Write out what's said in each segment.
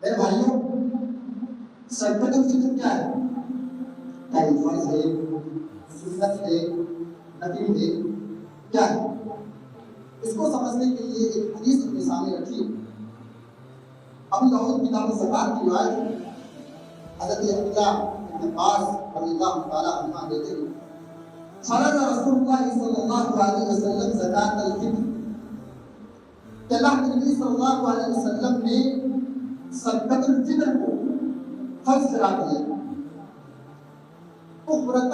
میرے بھائیوں، صدقۃ الفطر کیا ہے؟ کیا یہ فرض ہے، سنت ہے، نفل ہے، کیا ہے؟ اس کو سمجھنے کے لیے ایک حدیث اپنے سامنے رکھیے۔ ابو داؤد کتاب الزکات کی روایت حضرت عبداللہ بن عباس رضی اللہ تعالیٰ عنہ دیتے ہیں، فرض رسول اللہ صلی اللہ علیہ وسلم زکات الفطر، کہ اللہ کے نبی صلی اللہ علیہ وسلم نے صدقۃ الفطر کو فرض کرا دیا، طہرۃ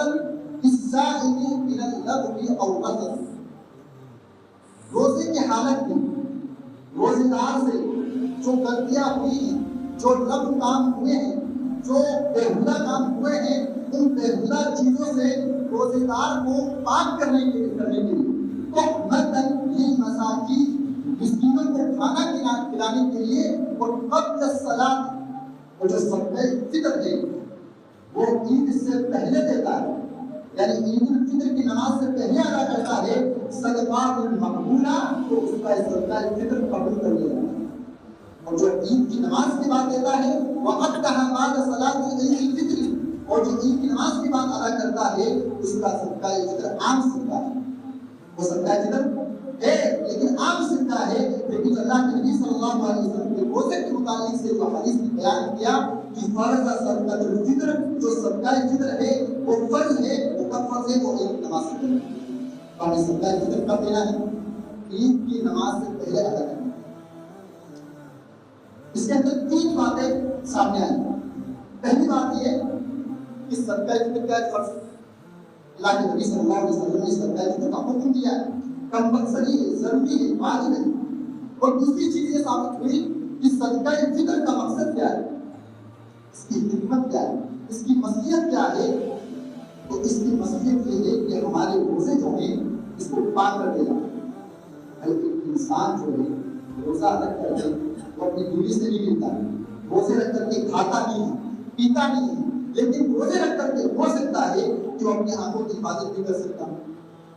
للصائم من اللغو او الرفث، روزے کی حالت میں روزے دار سے جو غلطیاں ہوئی ہیں، جو لغو کام ہوئے ہیں، جو بےہودہ کام ہوئے ہیں، ان بےہودہ چیزوں سے روزے دار کو پاک کرنے کے لیے تہمۃ للمساکین، مسکینوں کو کھانا کھلانے کے لیے، اور قبل الصلاۃ، اور جو صدقہ فطر ہے وہ عید سے پہلے دیتا ہے، یعنی عید الفطر کی نماز سے پہلے ادا کرتا ہے، صدقات المقبولہ، تو اس کا صدقہ فطر قبول کر لیا جاتا ہے۔ اور جو عید کی نماز کی بات دیتا ہے وقتها بعد صلاۃ عید الفطر، اور جو عید کی نماز کی بات ادا کرتا ہے اس کا صدقہ فطر عام صدقہ ہے، وہ صدقہ فطر ہے لیکن عام صدقہ ہے، لیکن اللہ کے نبی صلی اللہ علیہ وسلم کے روزے کے متعلق سے جو حدیث میں بیان کیا کہ فرض صدقۃ الفطر، جو صدقہ فطر ہے وہ فرض ہے، وہ کب فرض ہے؟ وہ عید کی نماز سے پہلے، اور ہمیں صدقہ فطر کب دینا ہے؟ عید کی نماز سے پہلے ادا کرنا ہے۔ اس کے اندر تین باتیں سامنے آئی۔ پہلی بات یہ کہ صدقہ فطر کا فرض اللہ کے نبی صلی اللہ علیہ وسلم نے صدقہ فطر کا حکم دیا ہے، کمپلسری ہے، ضروری ہے، واجب ہے۔ اور دوسری چیز یہ ثابت ہوئی کہ صدقہ فطر کا مقصد کیا ہے، اس کی حکمت کیا ہے، اس کی مصلحت کیا ہے؟ تو اس کی مصلحت یہ ہے کہ ہمارے روزے جو ہیں اس کو پاک کر دینا۔ بلکہ انسان جو ہے روزہ رکھ کر کے وہ اپنی بیوی سے نہیں ملتا ہے، روزے رکھ کر کے کھاتا نہیں ہے، پیتا نہیں ہے، لیکن روزے رکھ کر کے ہو سکتا ہے کہ وہ اپنی آنکھوں کی حفاظت نہیں کر سکتا،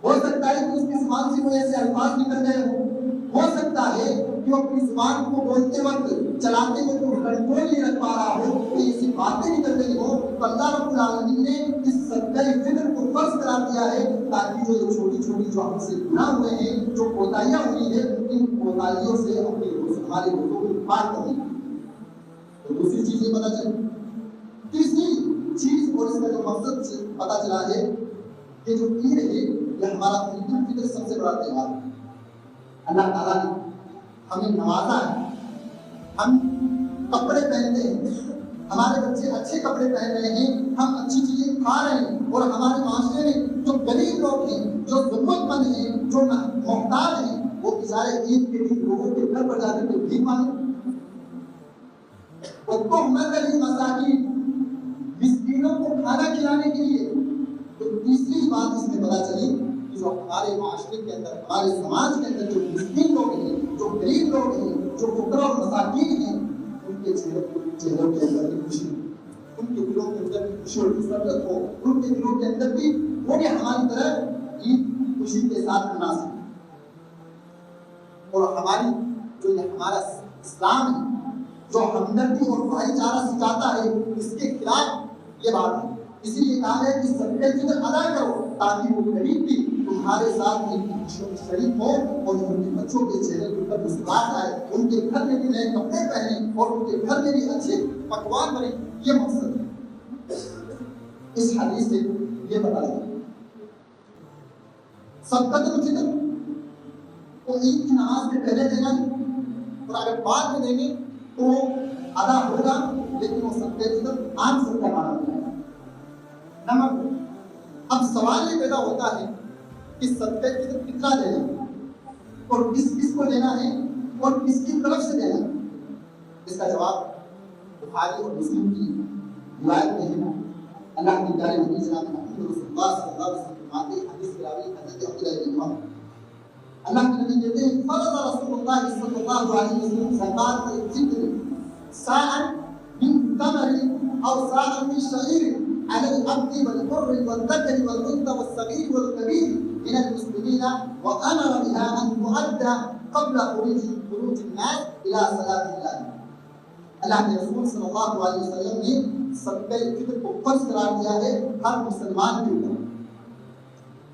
ہو سکتا ہے کہ اس کی زبان سے کوئی ایسے الفاظ نکل گئے ہو سکتا ہے کہ وہ اپنی زبان کو بولتے وقت، چلاتے وقت کنٹرول نہیں رکھ پا رہا ہو، کہ ایسی باتیں نکل گئی ہو، تو اللہ رب العالمین نے اس صدقہ فطر کو فرض کرا دیا ہے تاکہ جو یہ چھوٹی چھوٹی جو ہم سے گناہ ہوئے ہیں، جو کوتاہیاں ہوئی ہیں، ان کوتاہیوں سے اپنے ہمارے روزوں کو پاک کر دیں۔ تو دوسری چیز یہ پتہ چلی، تیسری چیز اور اس کا جو مقصد پتہ چلا ہے کہ جو عید ہے یہ ہمارا عید الفطر سب سے بڑا تہوار ہے۔ اللہ تعالیٰ نے ہمیں نوازا ہے، ہم کپڑے پہنتے ہیں، ہمارے بچے اچھے کپڑے پہن رہے ہیں، ہم اچھی چیزیں کھا رہے ہیں، اور ہمارے معاشرے میں جو غریب لوگ ہیں، جو ضرورت مند ہیں، جو محتاج ہیں، وہ بیچارے عید کے دن لوگوں کے گھر پر جا کر کے بھیک مانگیں۔ تہمۃ للمساکین، مسکینوں کو کھانا کھلانے کے لیے۔ تو تیسری بات اس میں پتہ چلی کہ جو ہمارے معاشرے کے اندر، ہمارے سماج کے اندر جو مسکین لوگ ہیں، جو غریب لوگ ہیں، جو فقراء اور مساکین ہیں، ان کے چہروں کے اندر بھی خوشی، ان کے دلوں کے اندر بھی خوشی اور مسرت ہو، ان کے دلوں کے اندر بھی وہ بھی ہماری طرح عید خوشی کے ساتھ مناسب۔ اور ہماری جو یہ ہمارا اسلام ہے جو ہمدردی اور بھائی چارہ سکھاتا ہے، اس کے خلاف یہ بات ہے۔ اسی لیے کہا ہے کہ صدقہ فطر ادا کرو تاکہ وہ غریب بھی تمہارے ساتھ ان کی خوشیوں میں شریک ہو، اور ان کے بچوں کے چہرے کے اوپر مسکراہٹ آئے، ان کے گھر میں بھی نئے کپڑے پہنے، اور ان کے گھر میں بھی اچھے پکوان بنے۔ یہ مقصد ہے۔ اس حدیث سے یہ پتہ لگا صدقۃ الفطر کو عید کی نماز سے پہلے دینا ہے، اور اگر بعد میں دیں گے تو وہ ادا ہوگا، لیکن وہ صدقہ فطر عام صدقہ مانا جائے گا۔ نمبر دو، اب سوال یہ پیدا ہوتا ہے کہ صدقہ فطر کتنا دینا ہے، اور کس کس کو دینا ہے، اور کس کی طرف سے دینا ہے؟ اس کا جواب بخاری اور مسلم کی روایت میں ہے۔ اللہ کے پیارے نبی جناب محمد رسول اللہ صلی اللہ علیہ وسلم فرماتے ہیں، حدیث کے راوی حضرت عبداللہ بن عمر، اللہ کے نبی کہتے ہیں فرض رسول اللہ صلی اللہ علیہ وسلم زکات الفطر ساعًا من تمر او ساعًا من شعير على العبد والحر والذكر والانثى والصغير والكبير من المسلمين وامر بها ان تؤدى قبل خروج الناس الى صلاة الله۔ اللہ کے رسول صلی اللہ علیہ وسلم نے صدقہ فطر کو فرض قرار دیا ہے ہر مسلمان کے اوپر.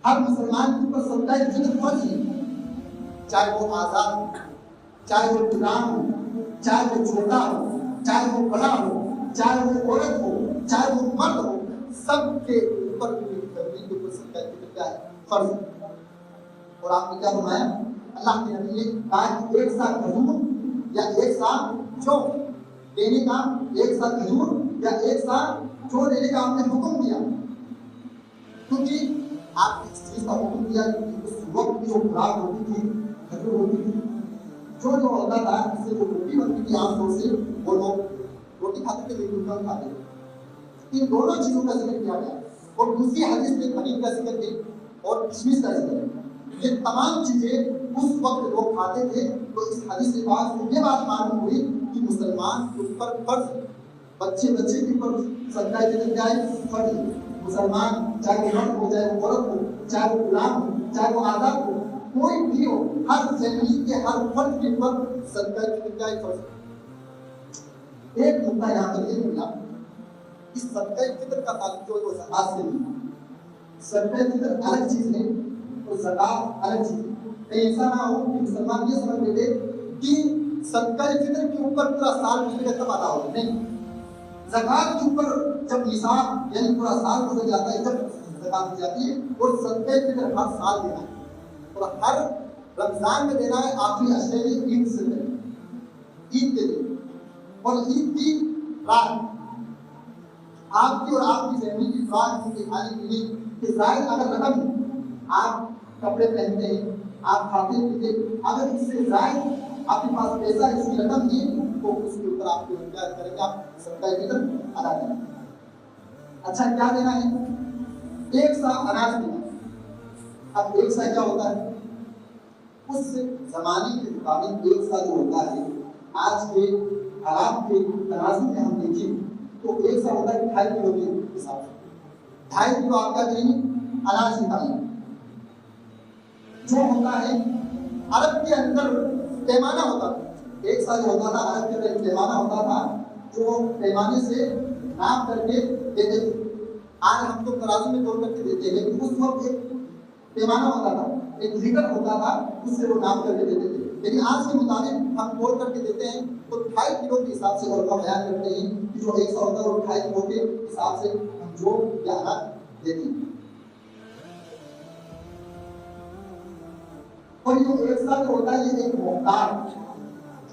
ہر مسلمان کے اوپر صدقہ فطر فرض ہے، چاہے وہ آزاد ہو، چاہے وہ غلام ہو، چاہے وہ چھوٹا ہو، چاہے وہ بڑا ہو، چاہے وہ عورت ہو، چاہے وہ مرد ہو، سب کے اوپر فیملی کے اوپر صدقہ فطر کیا ہے؟ فرض ہے. اور آپ نے کیا فرمایا؟ اللہ کے نبی نے کہا کہ ایک سا کھجور یا ایک سا جو دینے کا، ایک سا کھجور یا ایک سا جو دینے کا آپ نے حکم دیا، کیونکہ آپ نے اس چیز کا حکم دیا کہ اس وقت کی جو خوراک ہوتی تھی کھجور ہوتی تھی، جو ہوتا تھا اس سے جو روٹی بنتی تھی عام طور سے وہ لوگ روٹی کھاتے تھے لیکن کم کھاتے تھے. ان دونوں چیزوں کا ذکر کیا گیا اور دوسری حدیث میں پنیر کا ذکر ہے اور کشمش کا ذکر ہے. یہ تمام چیزیں اس وقت لوگ کھاتے تھے. تو اس حدیث کے بعد یہ بات معلوم ہوئی کہ مسلمان کے اوپر فرض، بچے کے اوپر صدقہ فطر کیا ہے؟ فرض. مسلمان چاہے وہ مرد ہو، چاہے وہ عورت ہو، چاہے وہ غلام ہو، چاہے وہ آزاد ہو، کوئی بھی ہو، ہر فیملی کے ہر فرد کے اوپر صدقہ فطر کیا ہے؟ فرض. ایک نقطہ یہاں پر یہ ملا، اس صدقہ فطر کا تعلق جو ہے زکات سے نہیں. صدقہ فطر الگ چیز ہے اور زکات الگ چیز ہے. کہیں ایسا نہ ہو کہ مسلمان یہ سمجھ لیتے کہ صدقہ فطر کے اوپر پورا سال گزر گیا تب ادا ہوگا. نہیں، زکات کے اوپر جب نصاب یعنی پورا سال گزر جاتا ہے جب زکات دی جاتی ہے. اور صدقہ فطر ہر سال دینا ہے اور ہر رمضان میں دینا ہے، آخری عشرے میں عید سے پہلے، عید کے دن اور عید کی رات. آپ کی اور آپ کی فیملی کی خوراک کی کھانے کے لیے کہ زائد اگر رقم آپ کپڑے پہنتے ہیں، آپ کھاتے پیتے، اگر اس سے زائد آپ کے پاس پیسہ اس کی رقم ہے تو اس کے اوپر آپ کو اختیار کریں گے، آپ صدقہ فطر ادا کریں گے. اچھا کیا دینا ہے؟ ایک سا اناج دینا. اب ایک سا کیا ہوتا ہے؟ اس زمانے کے مطابق ایک سا جو ہوتا ہے آج کے حالات کے تناظر میں ہم دیکھیں تو ایک سا ہوتا ہے 2.5 کلو کے حساب سے. 2.5 کلو آپ کیا کریں گے؟ اناج نکالیں. جو ہوتا ہے عرب کے اندر پیمانہ ہوتا تھا، ایک سا جو ہوتا تھا عرب کے اندر پیمانہ ہوتا تھا جو پیمانے سے ناپ کر کے دیتے تھے. آج ہم تو ترازو میں توڑ کر کے دیتے ہیں لیکن اس وقت ایک پیمانہ ہوتا تھا، ایک لیٹر ہوتا تھا، اس سے وہ ناپ کر کے دیتے تھے. لیکن آج کے مطابق ہم توڑ کر کے دیتے ہیں تو 2.5 کلو کے حساب سے اور بیان کرتے ہیں کہ جو ایک سا ہوتا ہے وہ 2.5 کلو کے حساب سے ہم جو یا اناج دیتے ہیں. اور یہ ایک سا جو ہوتا ہے یہ ایک محتاج،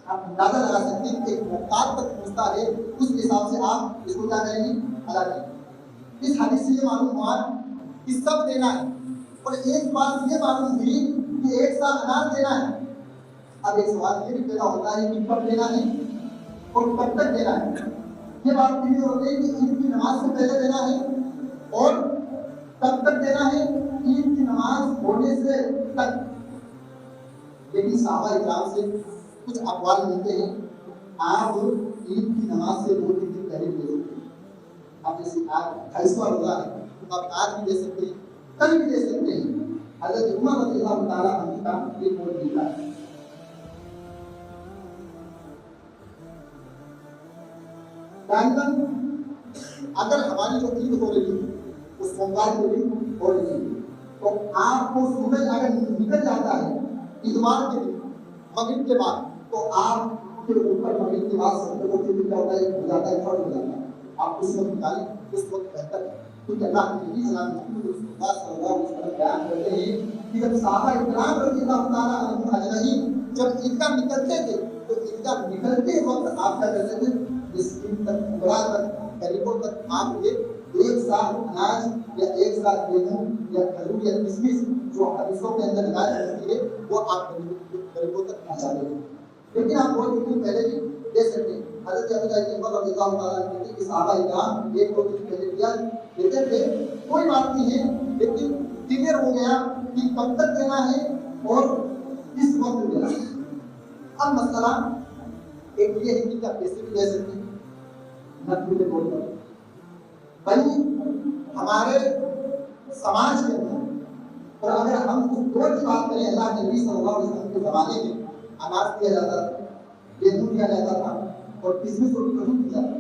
آپ اندازہ لگا سکتے ہیں کہ ایک محتاج تک پہنچتا ہے، اس کے حساب سے آپ اس کو کیا کریں گے؟ ادا کریں گے. اس حدیث سے یہ معلوم ہوا کہ سب دینا ہے. اور ایک بات یہ معلوم ہوئی کہ ایک سا اناج دینا ہے. اب ایک سوال یہ بھی پیدا ہوتا ہے کہ کب دینا ہے اور کب تک دینا ہے. یہ بات کلیئر ہو گئی کہ عید کی نماز سے پہلے دینا ہے اور کب تک دینا ہے؟ عید کی نماز ہونے سے تک. لیکن صحابہ اکرام سے کچھ اقوال ملتے ہیں آپ عید کی نماز سے 2-3 دن پہلے دے سکتے ہیں. آپ جیسے آج 28واں روزہ ہے تو آپ آج بھی دے سکتے ہیں، کل بھی دے سکتے ہیں. حضرت عمر رضی اللہ تعالیٰ عنہ کا یہ قول ملتا ہے. اگر ہماری جو عید ہو رہی ہے وہ سوموار کو بھی ہو رہی ہے تو آپ کو سورج اگر نکل جاتا ہے اتوار کے دن مغرب کے بعد تو آپ کے اوپر مغرب کے بعد سب کو کیا ہوتا ہے؟ ہو جاتا ہے، فرض ہو جاتا ہے. آپ اس وقت نکالیں، اس وقت بہتر ہے. کیونکہ اللہ کے نبی جناب محمد رسول اللہ صلی اللہ علیہ وسلم بیان کرتے ہیں کہ جب صحابہ اکرام رضی اللہ تعالیٰ عنہم اجمعین جب عیدگاہ نکلتے تھے تو عیدگاہ نکلتے وقت آپ کیا کرتے تھے؟ مسکین تک، فقراء تک، غریبوں تک آپ ایک سا اناج یا ایک سا گیہوں یا کھجور یا کشمش جو حدیثوں کے اندر ہدایت ہوتی ہے وہ آپ غریبوں تک پہنچا دیں. لیکن آپ بہت دن پہلے بھی دے سکتے ہیں. حضرت ابو رضی اللہ تعالیٰ عنہ کے صحابہ اکرام 1-2 دن پہلے دیا دیتے تھے، کوئی بات نہیں ہے. لیکن کلیئر ہو گیا کہ کب تک دینا ہے اور کس وقت دینا ہے. اب مسئلہ ایک یہ ہے کہ کیا پیسے بھی دے سکتے ہیں نقد کے طور پر. بھائی ہمارے سماج کے اندر اور اگر ہم اس دور کی بات کریں اللہ کے نبی صلی اللہ علیہ وسلم کے زمانے میں اناج دیا جاتا تھا، گیہوں دیا جاتا تھا، اور کسی کو بھی کبھی نہیں جاتا،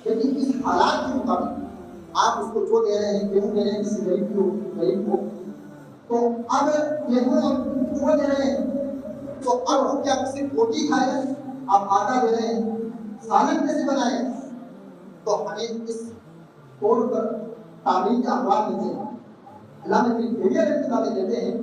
لیکن اس حالات کے مطابق آپ اس کو جو دے رہے ہیں، گیہوں دے رہے ہیں کسی غریب کو، تو اب گیہوں جو دے رہے ہیں تو اب وہ کیا صرف روٹی کھائے گا؟ آپ آٹا دے رہے ہیں، سالن کیسے بنائے؟ تو ہمیں اس طور پر تعلیم کے اخبار ملتے ہیں۔ علامہ ابن تیمیہ رحمۃ اللہ علیہ کہتے ہیں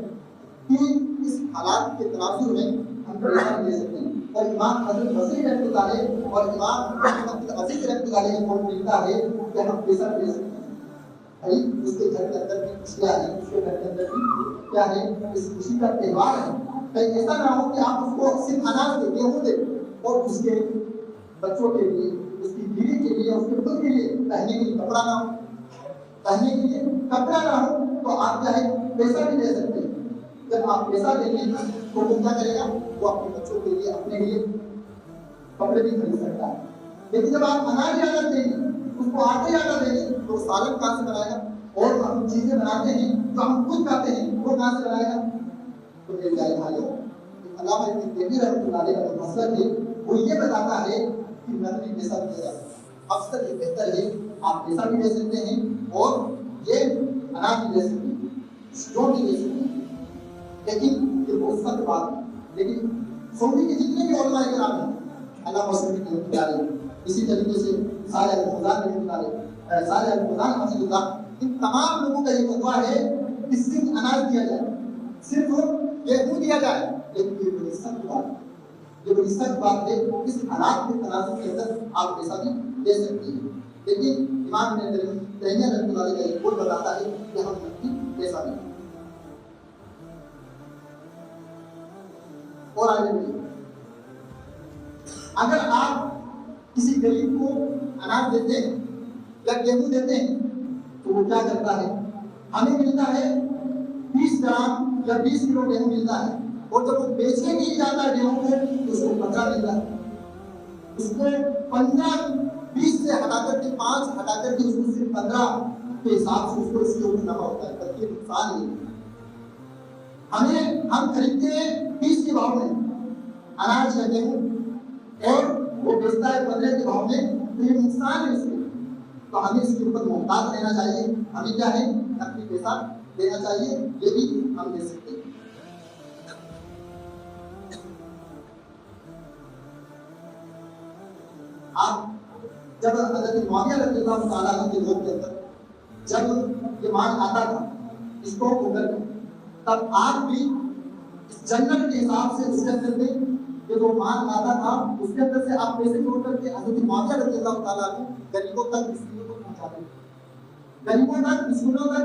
کہ اس حالات کے تناظر میں ہم پیسہ دے سکتے ہیں، اور امام حضرت وسیع رحمۃ اللہ علیہ اور امام محمد عزیز رحمۃ اللہ علیہ کو ملتا ہے کہ ہم پیسہ دے سکتے ہیں۔ اس کے گھر کے اندر بھی خوشیاں ہیں، اس کے گھر کے اندر بھی کیا ہے، اس خوشی کا تہوار ہے۔ کہیں ایسا نہ ہو کہ آپ اس کو صرف اناج دے، گیہوں دے، اور اس کے بچوں کے لیے، اس کی بیوی کے لیے، اس کے خود کے لیے پہننے کے لیے کپڑا نہ ہو، پہننے کے لیے کپڑا نہ ہو، تو آپ کیا ہے پیسہ بھی دے سکتے ہیں۔ جب آپ پیسہ دیں گے تو وہ کیا کرے گا، وہ اپنے بچوں کے لیے، اپنے لیے کپڑے بھی خرید سکتا ہے۔ لیکن جب آپ اناج زیادہ دیں گے، اس کو آٹے زیادہ دیں گے، تو سالن کہاں سے بنائے گا؟ اور ہم چیزیں بناتے ہیں جو ہم خود کھاتے ہیں، وہ کہاں سے بنائے گا؟ تو میرے پیارے بھائیوں، علامہ ابن تیمیہ رحمۃ اللہ علیہ کا مسئلہ ہے وہ یہ بتاتا ہے کہ نقدی پیسہ بھی دے سکتا، اکثر یہ بہتر ہے آپ پیسہ بھی دے سکتے ہیں اور یہ اناج بھی دے سکتے ہیں، جو بھی دے سکتے ہیں، لیکن یہ بہت سخت بات ہے۔ لیکن سعودی کے جتنے بھی علماء کرام ہیں، علامہ مسلم کی رحمۃ اللہ علیہ، اسی طریقے سے صالح الفوزان رحمۃ اللہ علیہ، صالح الفوزان حفظہ اللہ، ان تمام لوگوں کا یہ فتویٰ ہے کہ صرف اناج دیا جائے، صرف گیہوں دیا جائے، لیکن یہ بڑی سخت بات ہے، یہ بڑی سخت بات ہے۔ اس حالات کے تناظر کے اندر آپ پیسہ بھی دے سکتے ہیں، لیکن امام ابن تیمیہ رحمۃ اللہ علیہ کا ایک قول بتاتا ہے کہ ہم نقدی پیسہ دیں۔ اور آگے بڑھیے، اگر آپ کسی غریب کو اناج دیتے ہیں یا گیہوں دیتے ہیں تو وہ کیا کرتا ہے، ہمیں ملتا ہے 20 گرام یا 20 کلو گیہوں ملتا ہے، اور جب وہ بیچنے کے لیے جاتا ہے گیہوں کو تو اس کو 15 ملتا ہے، اس کو 15 20 سے ہٹا کر کے 5 ہٹا کر کے اس کو صرف 15 کے حساب سے اس کو اس کے اوپر نفع ہوتا ہے، بلکہ یہ نقصان نہیں ہے۔ ہم خریدتے ہیں 20 کے بھاؤ میں اناج یا گیہوں، اور وہ بیچتا ہے 15 کے بھاؤ میں، تو یہ نقصان ہے اس میں، تو ہمیں اس کے اوپر محتاط رہنا چاہیے، ہمیں کیا ہے نقدی پیسہ دینا چاہیے، یہ بھی ہم دے سکتے ہیں۔ آپ جب حضرت معاویہ رضی اللہ تعالیٰ عنہ کے دور کے اندر جب یہ مال آتا تھا اسٹاک ہو کر، تب آپ بھی اس جنت کے حساب سے اس کے اندر میں یہ جو مال آتا تھا اس کے اندر سے آپ پیسے جوڑ کر کے حضرت معاویہ رضی اللہ تعالیٰ عنہ غریبوں تک، مسکینوں کو پہنچاتے تھے، غریبوں تک، مسکینوں تک۔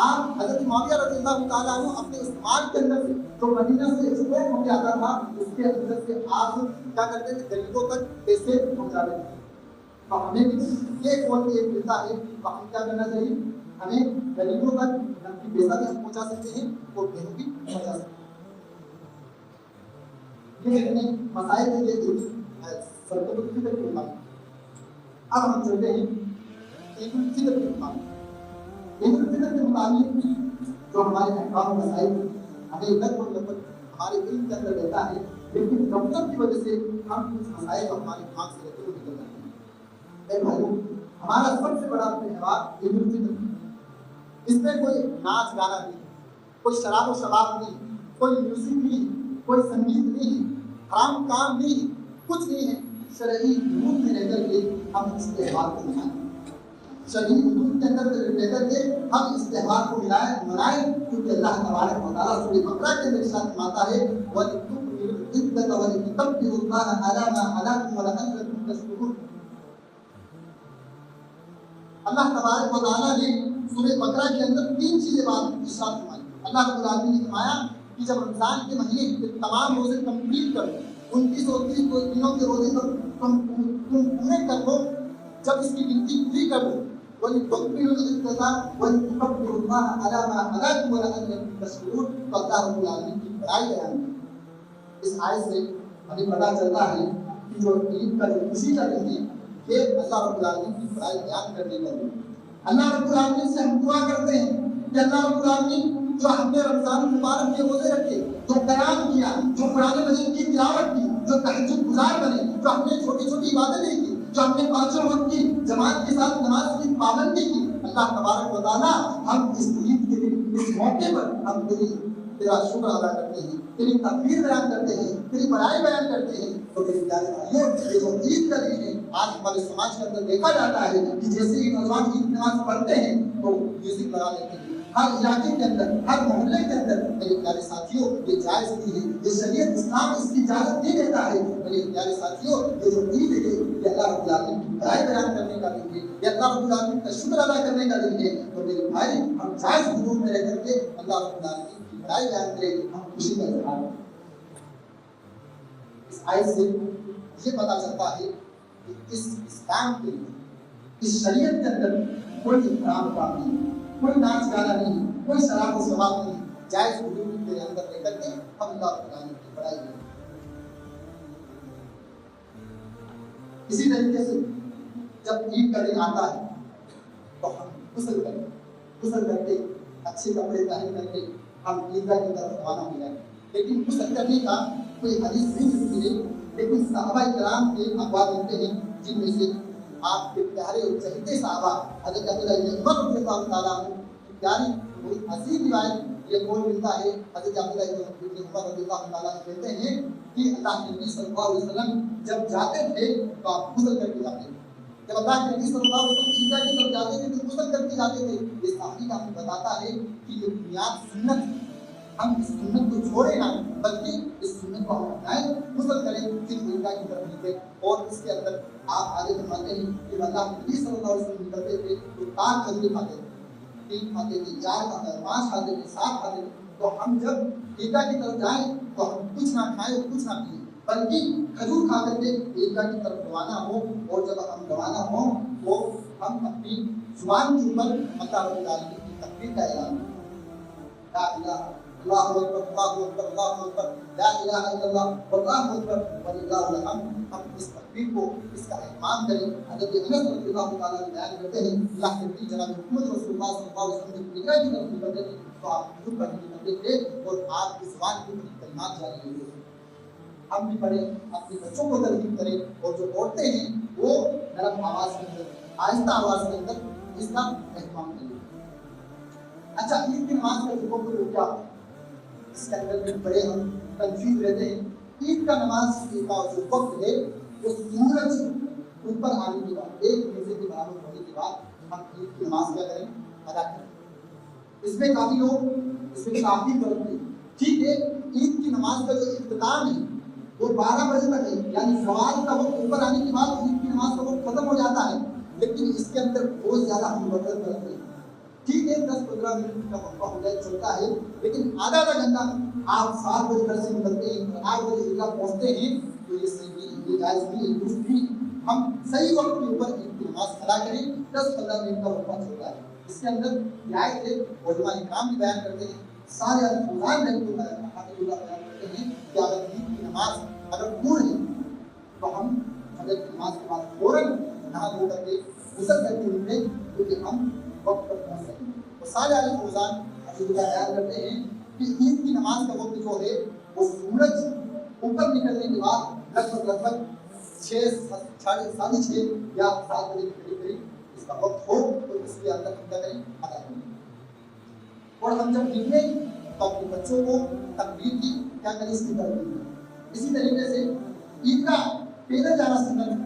آپ حضرت معاویہ رضی اللہ تعالیٰ عنہ اپنے اس مال کے اندر سے جو مدینہ سے اسٹاک ہو کے آتا تھا اس کے اندر سے آپ کیا کرتے تھے، غریبوں تک پیسے پہنچاتے تھے۔ تو ہمیں بھی یہ قول ایک ملتا ہے، تو ہم کیا کرنا چاہیے، ہمیں غریبوں تک نقدی پیسہ بھی پہنچا سکتے ہیں اور گیہوں بھی پہنچا سکتے ہیں۔ یہ اتنے مسائل کے لیے سرکت الفطر کے مطابق۔ اب ہم چلتے ہیں عید الفطر کے مطابق۔ عید الفطر کے مطابق جو ہمارے احکام و مسائل ہمیں لگ ہمارے علم کے اندر رہتا ہے، لیکن غفلت کی وجہ سے ہم کچھ مسائل ہمارے دماغ سے رہتے ہوئے نکل جاتے ہیں۔ اے بھائیوں، ہمارا سب سے بڑا تہوار عید الفطر، اس میں کوئی ناچ گانا نہیں، کوئی شراب و شباب نہیں، کوئی میوزک نہیں، کوئی سنگیت نہیں، حرام کام نہیں، کچھ نہیں ہے۔ شرعی حدود میں رہ کر کے ہم اس تہوار کو منائیں، شرعی حدود کے اندر رہ کر کے ہم اس تہوار کو منائیں، کیونکہ اللہ تبارک و تعالیٰ سورہ بقرہ کے اندر ارشاد فرماتا ہے وَلِتُكْمِلُوا الْعِدَّةَ وَلِتُكَبِّرُوا اللَّهَ عَلَىٰ مَا هَدَاكُمْ وَلَعَلَّكُمْ تَشْكُرُونَ۔ اللہ تبارک و تعالیٰ نے سورہ بقرہ کے اندر 3 چیزیں بات ارشاد فرمائی۔ اللہ رب العالمین نے فرمایا کہ جب رمضان کے مہینے تمام روزے کمپلیٹ کر دو، 29 اور 30 دنوں کے روزے تم پورے کر دو، جب اس کی گنتی پوری کر دو، وَلِتُكْمِلُوا الْعِدَّةَ وَلِتُكَبِّرُوا اللَّهَ عَلَىٰ مَا هَدَاكُمْ وَلَعَلَّكُمْ تَشْكُرُونَ۔ تو اللہ رب العالمین کی بڑائی بیان ہے۔ اس آیت سے ہمیں پتہ چلتا ہے کہ جو عید کا جو خوشی کا دن ہے، یہ اللہ رب العالمین کی بڑائی بیان کرنے کا دن ہے۔ اللہ رب العالمین سے ہم دعا کرتے ہیں کہ اللہ رب العالمین جو ہم نے رمضان المبارک کے روزے رکھے، جو قیام کیا، جو قرآن مجید کی تلاوت کی، جو تہجد گزار بنے، جو ہم نے چھوٹی چھوٹی عبادتیں کی، جو ہم نے پانچوں وقت کی جماعت کے ساتھ نماز کی پابندی کی، اللہ تبارک و تعالیٰ ہم اس عید کے دن اس موقع پر ہم تیرا شکر ادا کرتے ہیں، تیری تکبیر بیان کرتے ہیں، تیری بڑائی بیان کرتے ہیں۔ تو میرے پیارے بھائیوں، یہ جو عید کا دن ہے، آج ہمارے سماج کے اندر دیکھا جاتا ہے کہ جیسے ہی نوجوان عید نماز پڑھتے ہیں تو میوزک لگا لیتے ہیں، ہر علاقے کے اندر، ہر محلے کے اندر۔ میرے پیارے ساتھیوں، یہ جائز نہیں ہے، یہ شریعت اسلام اس کی اجازت نہیں دیتا ہے۔ میرے پیارے ساتھیوں، یہ جو عید ہے یہ اللہ رب العالمین کی بڑائی بیان کرنے کا دن ہے، یہ اللہ رب العالمین کا شکر ادا کرنے کا دن ہے۔ تو میرے بھائی، ہم جائز حدود میں رہ کر کے اللہ رب العالمین کی بڑائی بیان کریں، ہم خوشی کا اظہار کریں۔ اس آیت سے یہ پتہ چلتا ہے کہ اس اسلام کے اس شریعت کے اندر کوئی احترام کا نہیں، کوئی ناچ گانا نہیں، کوئی شراب و شراب نہیں، جائز حدود کے اندر لے کر کے ہم اللہ رب العالمین کی بڑائی کریں۔ اسی طریقے سے جب عید کا دن آتا ہے تو ہم غسل کریں، غسل کر کے اچھے کپڑے پہن کر کے ہم عیدگاہ کی طرف روانہ ہو جائیں۔ لیکن غسل کرنے کا کوئی حدیث نہیں ملتی ہے، لیکن صحابہ کرام کے اقوال ملتے ہیں، جن میں سے آپ کے پیارے اور چہیتے صحابہ حضرت عبداللہ بن عمر رضی اللہ تعالیٰ عنہ کی پیاری بڑی عظیم روایت یہ قول ملتا ہے۔ حضرت عبداللہ بن عمر رضی اللہ تعالیٰ عنہ کہتے ہیں کہ اللہ کے نبی صلی اللہ علیہ وسلم جب جاتے تھے تو آپ غسل کر کے جاتے تھے۔ جب اللہ کے نبی صلی اللہ علیہ وسلم عیدگاہ کی طرف جاتے تھے تو غسل کر کے جاتے تھے۔ یہ صحابی ہمیں بتاتا ہے کہ یہ بنیاد سنت ہے، ہم اس سنت کو چھوڑیں نہ، بلکہ اس سنت کو ہم اپنائیں، غسل کریں، پھر عیدگاہ کی طرف نکلیں۔ اور اس کے اندر آپ آگے فرماتے ہیں کہ اللہ کے نبی صلی اللہ علیہ وسلم نکلتے تھے تو 4 کھجوریں کھاتے تھے، 3 کھاتے تھے، 4 کھاتے تھے، 5 کھاتے تھے، 7 کھاتے تھے۔ تو ہم جب عیدگاہ کی طرف جائیں تو ہم کچھ نہ کھائیں اور کچھ نہ پیئیں، بلکہ کھجور کھا کر کے عیدگاہ کی طرف روانہ ہوں۔ اور جب ہم روانہ ہوں تو ہم اپنی زبان کے اوپر اللہ رب العالمین کی تکبیر کا اعلان کریں، لا الہ اللہ اکبر، اللہ اکبر، اللہ اکبر، لا الہ الا اللہ واللہ اکبر وللہ الحمد۔ ہم اس تکبیر کو، اس کا اہتمام کریں۔ حضرت انس رضی اللہ تعالیٰ عنہ بیان کرتے ہیں اللہ کے نبی جناب محمد رسول اللہ صلی اللہ علیہ وسلم کی عیدگاہ کی طرف نکلتے تھے تو آپ خود پڑھنے نکلتے تھے اور آپ کی زبان کے اوپر کلمات جاری ہوتے تھے۔ ہم بھی پڑھیں، اپنے بچوں کو ترغیب کریں، اور جو عورتیں ہیں وہ نرم آواز کے اندر، آہستہ آواز کے اندر اس کا اہتمام کریں۔ اچھا، عید کی نماز کا حکم تو کیا ہے؟ اس کے اندر بھی بڑے ہم کنفیوز رہتے ہیں۔ عید کا نماز کا جو وقت ہے وہ سورج اوپر آنے کے بعد 1 بجے کے برابر ہونے کے بعد ہم عید کی نماز کیا کریں؟ ادا کریں۔ اس میں کافی لوگ اس میں کافی کرتے ہیں، ٹھیک ہے، عید کی نماز کا جو اختتام ہے وہ 12 بجے تک ہے، یعنی زوال کا وقت اوپر آنے کے بعد عید کی نماز کا وقت ختم ہو جاتا ہے۔ لیکن اس کے اندر بہت زیادہ ہم وقت کرتے ہیں، ٹھیک ہے، 10-15 منٹ کا وقفہ ہو جائے چلتا ہے، لیکن آدھا گھنٹہ آپ 7 بجے گھر سے نکلتے ہیں، 8 بجے عیدگاہ پہنچتے ہیں، تو یہ صحیح نہیں، یہ جائز نہیں ہے، درست نہیں۔ ہم صحیح وقت کے اوپر عید کی نماز ادا کریں، 10-15 منٹ کا وقفہ چلتا ہے۔ اس کے اندر رعایت ہے، علماء کرام بھی بیان کرتے ہیں، سارے الفوزان رحمۃ اللہ بیان کرتے ہیں کہ اگر عید کی نماز اگر دور ہے تو ہم فجر کی نماز کے بعد فوراً نہا دھو کر کے غسل کر کے نکلیں، کیونکہ ہم وقت پر پہنچ سکیں۔ تو سارے الفوزان بیان کرتے ہیں کہ عید کی نماز کا وقت جو ہے وہ سورج اوپر نکلنے کے بعد لگ بھگ 6-6:30 یا 7 بجے کے قریب اس کا وقت ہو، تو اس کے اندر ہم کیا کریں؟ ادا کریں۔ اور ہم جب نکلیں تو اپنے بچوں کو تکبیر کی کیا کریں؟ اس کی ترغیب کریں۔ اسی طریقے سے عیدگاہ پیدل جانا سنت ہے۔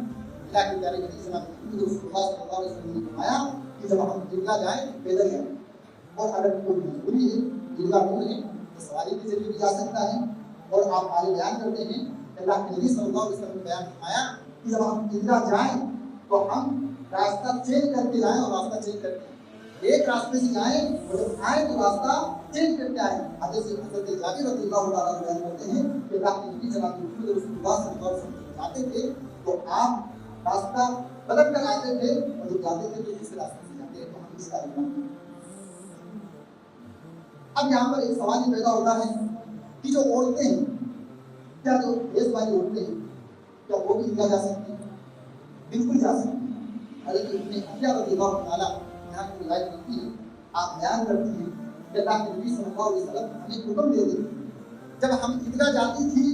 اللہ کے پیارے نبی جناب محمد رسول اللہ صلی اللہ علیہ وسلم نے فرمایا کہ جب ہم عیدگاہ جائیں پیدل جائیں، اور اگر کوئی مجبوری ہے، عیدگاہ دور ہے، تو سواری کے ذریعے بھی جا سکتا ہے۔ اور آپ آگے بیان کرتے ہیں کہ اللہ کے نبی صلی اللہ علیہ وسلم نے بیان فرمایا کہ جب ہم عیدگاہ جائیں تو ہم راستہ چینج کر کے جائیں، اور راستہ چینج کر کے ایک راستے سے جائیں، اور جب آئیں تو راستہ چینج کر کے آئیں۔ حضرت جابر رضی اللہ تعالیٰ عنہ بیان کرتے ہیں کہ اللہ کے نبی جناب محمد رسول اللہ صلی اللہ علیہ وسلم جاتے تھے تو آپ راستہ بدل کر آتے تھے، اور جب جاتے تھے تو اس راستے سے جاتے ہیں، تو ہم اس کا اہتمام کریں۔ اب یہاں پر ایک سوال یہ پیدا ہوتا ہے کہ جو عورتیں ہیں، کیا جو بیس والی عورتیں ہیں کیا وہ بھی عیدگاہ جا سکتی ہیں؟ بالکل جا سکتی ہیں۔ حضرت ابن عطیہ رضی اللہ تعالیٰ یہاں کی روایت ملتی ہے، آپ بیان کرتی ہیں کہ اللہ کے نبی صلی اللہ علیہ وسلم ہمیں حکم دے دیتے جب ہم عیدگاہ جاتی تھی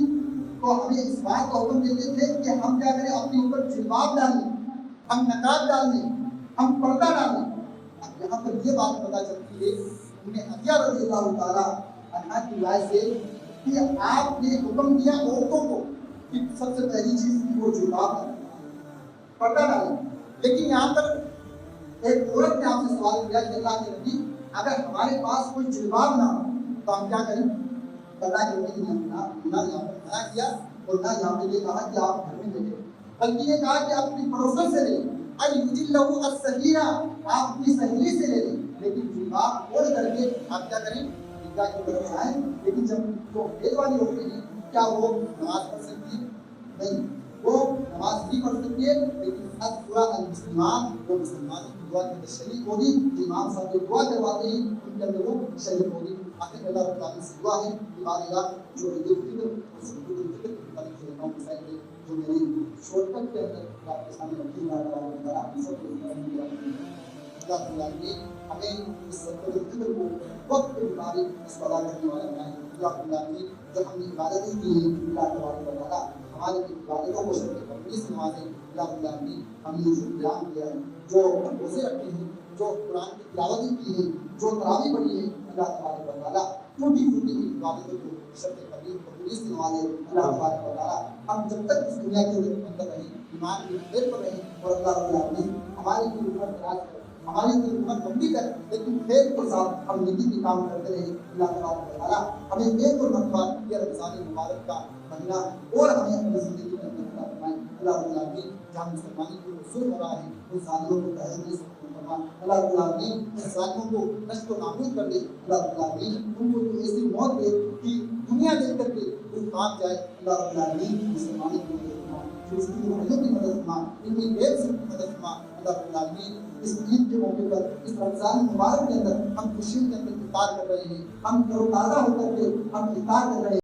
تو ہمیں اس بات کا حکم دیتے تھے کہ ہم کیا کریں اپنے اوپر جلباب ڈالیں, ہم نقاب ڈالیں, ہم پردہ ڈالیں. اب یہاں پر یہ بات پتہ چلتی ہے انہیں عطیہ رضی اللہ تعالیٰ عنہ کی روایت سے کہ آپ نے حکم دیا عورتوں کو کہ سب سے پہلی چیز کی وہ جلباب ڈالیں, پردہ ڈالیں. لیکن یہاں پر ایک عورت نے آپ سے سوال کیا کہ اللہ کے نبی اگر ہمارے پاس کوئی جلباب نہ ہو تو ہم کیا کریں؟ اللہ کے نبی نے نہ یہاں پر منع کیا اور نہ یہاں پہ یہ کہا کہ آپ گھر میں لے لیں, بلکہ یہ کہا کہ آپ اپنی پڑوسن سے لے لیں. آپ اپنی سہیلی سے لے لیں, لیکن جلباب اوڑھ کر کے آپ کیا کریں؟ عیدگاہ کی طرف جائیں. لیکن جب وہ حیض والی عورتیں ہیں کیا وہ نماز پڑھ سکتی ہے؟ نہیں, وہ نماز نہیں پڑھ سکتی ہے, لیکن المسلمان وہ مسلمانوں کی دعا کے شریک ہوگی. امام صاحب جو دعا کرواتے ہیں ان کے اندر وہ شریک ہوگی. آخر اللہ رب العالمین سے دعا ہے کہ بارگاہ جو عید الفطر اور عید الفطر کے متعلق جو نام مسائل ہے جو میری شارٹ کٹ کے اندر آپ کے سامنے رکھی اللہ تعالیٰ نے سب کو اللہ تعالیٰ نے ہمیں اس عید الفطر کو وقت کے مطابق اس کو ادا کرنے والا بنائے. اللہ تعالیٰ نے جو ہم نے عبادتیں کی ہیں اللہ تعالیٰ ہماری عبادتوں کو شرط تقدیس سے نوازے. اللہ تعالیٰ نے ہم نے جو بیان کیا ہے, جو روزے رکھے ہیں, جو قرآن کی تلاوتیں کی ہیں, جو تراویح پڑھی ہے, اللہ تبارک و تعالیٰ ٹوٹی پھوٹی عبادتوں کو شرط تقدیس سے نوازے. اللہ تبارک و تعالیٰ ہم جب تک اس دنیا کے اندر رہیں ایمان کی خیر پر رہیں اور اللہ رب العالمین ہماری بھی عمر دراز کر, ہماری بھی عمر لمبی کر, لیکن خیر کے ساتھ ہم نیکی کے کام کرتے رہیں. اللہ تبارک و تعالیٰ ہمیں ایک اور مرتبہ یہ رمضان مبارک کا مہینہ اور ہمیں اپنی زندگی میں اللہ رب العالمین جہاں مسلمانی کو رسول ہو رہا ہے ان ظالموں کو تہذیب سے فرما. اللہ رب العالمین ان ظالموں کو نشت و نابود کر دے. اللہ رب العالمین ان کو ایسی موت دے کہ دنیا دیکھ کر کے وہ کام جائے. اللہ رب العالمین مسلمانی کی مدد فرما, فلسطینی بھائیوں کی مدد فرما, ان کی غیر سے مدد فرما. اللہ رب العالمین اس عید کے موقع پر اس رمضان مبارک کے اندر ہم خوشی کے اندر افطار کر رہے ہیں, ہم تر و تازہ ہو کر کے ہم افطار کر رہے ہیں.